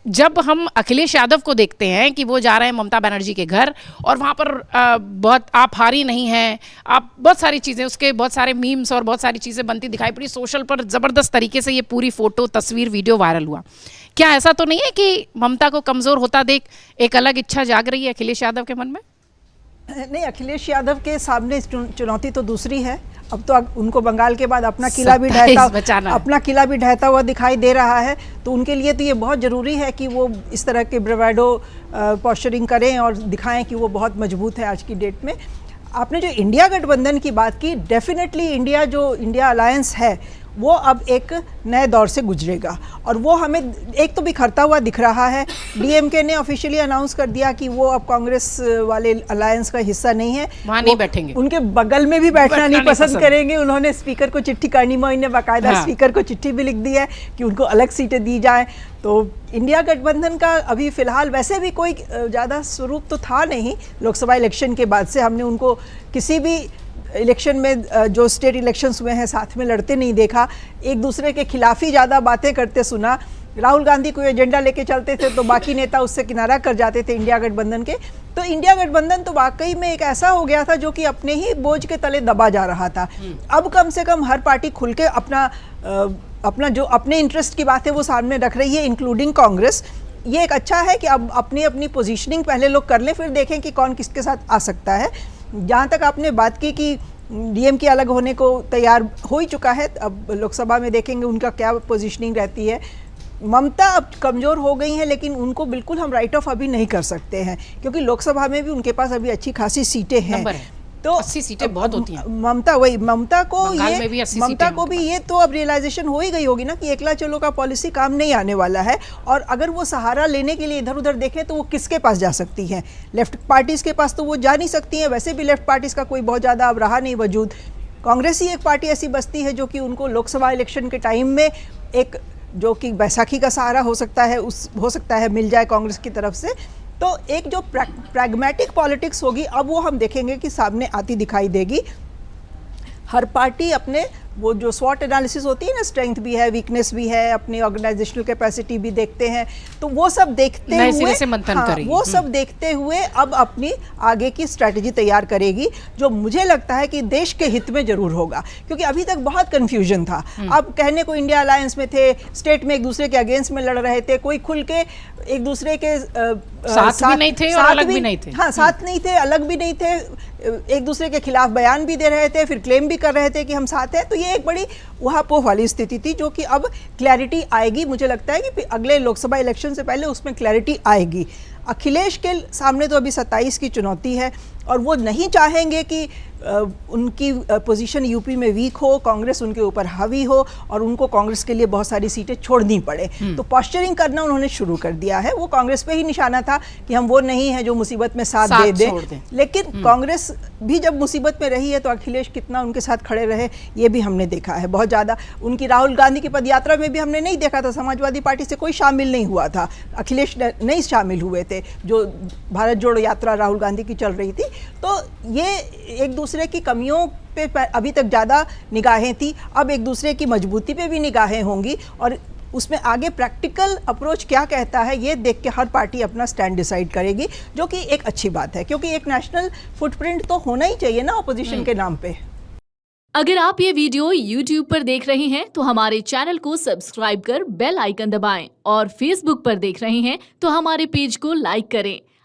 जब हम अखिलेश यादव को देखते हैं कि वो जा रहे हैं ममता बनर्जी के घर और वहाँ पर बहुत आप हारी नहीं हैं, आप बहुत सारी चीज़ें, उसके बहुत सारे मीम्स और बहुत सारी चीज़ें बनती दिखाई पड़ी सोशल पर, ज़बरदस्त तरीके से ये पूरी फोटो, तस्वीर, वीडियो वायरल हुआ। क्या ऐसा तो नहीं है कि ममता को कमज़ोर होता देख एक अलग इच्छा जाग रही है अखिलेश यादव के मन में? नहीं, अखिलेश यादव के सामने चुनौती तो दूसरी है। अब तो उनको बंगाल के बाद अपना किला भी ढहता हुआ दिखाई दे रहा है, तो उनके लिए तो ये बहुत ज़रूरी है कि वो इस तरह के ब्रेवाडो पोस्चरिंग करें और दिखाएं कि वो बहुत मजबूत है आज की डेट में। आपने जो इंडिया गठबंधन की बात की, डेफिनेटली इंडिया अलायंस है वो अब एक नए दौर से गुजरेगा और वो हमें एक तो बिखरता हुआ दिख रहा है। डीएमके ने ऑफिशियली अनाउंस कर दिया कि वो अब कांग्रेस वाले अलायंस का हिस्सा नहीं है, वहाँ नहीं बैठेंगे, उनके बगल में भी बैठना नहीं पसंद करेंगे। उन्होंने स्पीकर को चिट्ठी, कर्णी मोइन ने बाकायदा स्पीकर को चिट्ठी भी लिख दी है कि उनको अलग सीटें दी जाएं। तो इंडिया गठबंधन का अभी फिलहाल वैसे भी कोई ज़्यादा स्वरूप तो था नहीं। लोकसभा इलेक्शन के बाद से हमने उनको किसी भी इलेक्शन में, जो स्टेट इलेक्शंस हुए हैं, साथ में लड़ते नहीं देखा। एक दूसरे के खिलाफ ही ज़्यादा बातें करते सुना। राहुल गांधी कोई एजेंडा लेके चलते थे तो बाकी नेता उससे किनारा कर जाते थे इंडिया गठबंधन के। तो इंडिया गठबंधन तो वाकई में एक ऐसा हो गया था जो कि अपने ही बोझ के तले दबा जा रहा था। अब कम से कम हर पार्टी खुल के अपना जो अपने इंटरेस्ट की बात है वो सामने रख रही है, इंक्लूडिंग कांग्रेस। ये एक अच्छा है कि अब अपनी पोजीशनिंग पहले लोग कर लें, फिर देखें कि कौन किसके साथ आ सकता है। जहाँ तक आपने बात की कि डीएम के अलग होने को तैयार हो ही चुका है, अब लोकसभा में देखेंगे उनका क्या पोजीशनिंग रहती है। ममता अब कमज़ोर हो गई हैं, लेकिन उनको बिल्कुल हम राइट ऑफ अभी नहीं कर सकते हैं क्योंकि लोकसभा में भी उनके पास अभी अच्छी खासी सीटें हैं। तो 80 सीटें बहुत होती हैं। ममता को भी ये तो अब रियलाइजेशन हो ही गई होगी ना कि एकला चलो का पॉलिसी काम नहीं आने वाला है, और अगर वो सहारा लेने के लिए इधर उधर देखें तो वो किसके पास जा सकती हैं? लेफ्ट पार्टीज के पास तो वो जा नहीं सकती हैं। वैसे भी लेफ्ट पार्टीज का कोई बहुत ज़्यादा अब रहा नहीं वजूद। कांग्रेस ही एक पार्टी ऐसी बचती है जो कि उनको लोकसभा इलेक्शन के टाइम में एक, जो कि बैसाखी का सहारा हो सकता है मिल जाए कांग्रेस की तरफ से। तो एक जो प्रैग्मेटिक पॉलिटिक्स होगी अब वो हम देखेंगे कि सामने आती दिखाई देगी। हर पार्टी अपने वो जो स्वॉट एनालिसिस होती है ना, स्ट्रेंथ भी है, वीकनेस भी है, अपनी ऑर्गेनाइजेशनल कैपेसिटी भी देखते हैं, तो वो सब देखते हुए वो सब देखते हुए अब अपनी आगे की स्ट्रैटेजी तैयार करेगी, जो मुझे लगता है कि देश के हित में जरूर होगा। क्योंकि अभी तक बहुत कन्फ्यूजन था। अब कहने को इंडिया अलायंस में थे, स्टेट में एक दूसरे के अगेंस्ट में लड़ रहे थे, कोई खुल के एक दूसरे के साथ भी नहीं थे और अलग भी नहीं थे। हाँ, साथ नहीं थे, अलग भी नहीं थे, एक दूसरे के खिलाफ बयान भी दे रहे थे, फिर क्लेम भी कर रहे थे कि हम साथ हैं। तो ये एक बड़ी उहापोह वाली स्थिति थी, जो कि अब क्लैरिटी आएगी। मुझे लगता है कि अगले लोकसभा इलेक्शन से पहले उसमें क्लैरिटी आएगी। अखिलेश के सामने तो अभी 27 की चुनौती है और वो नहीं चाहेंगे कि उनकी पोजीशन यूपी में वीक हो, कांग्रेस उनके ऊपर हावी हो और उनको कांग्रेस के लिए बहुत सारी सीटें छोड़नी पड़े। तो पोस्चरिंग करना उन्होंने शुरू कर दिया है। वो कांग्रेस पे ही निशाना था कि हम वो नहीं हैं जो मुसीबत में साथ दे दें। लेकिन कांग्रेस भी जब मुसीबत में रही है तो अखिलेश कितना उनके साथ खड़े रहे ये भी हमने देखा है। बहुत ज़्यादा उनकी राहुल गांधी की पदयात्रा में भी हमने नहीं देखा था, समाजवादी पार्टी से कोई शामिल नहीं हुआ था, अखिलेश नहीं शामिल हुए थे, जो भारत जोड़ो यात्रा राहुल गांधी की चल रही थी। तो ये एक दूसरे की कमियों पे अभी तक ज़्यादा निगाहें थी, अब एक दूसरे की मजबूती पे भी निगाहें होंगी और उसमें आगे प्रैक्टिकल अप्रोच क्या कहता है ये देख के हर पार्टी अपना स्टैंड डिसाइड करेगी, जो कि एक अच्छी बात है क्योंकि एक नेशनल फुटप्रिंट तो होना ही चाहिए ना ऑपोजिशन के नाम पे। अगर आप ये वीडियो YouTube पर देख रहे हैं तो हमारे चैनल को सब्सक्राइब कर बेल आइकन दबाएं और Facebook पर देख रहे हैं तो हमारे पेज को लाइक करें।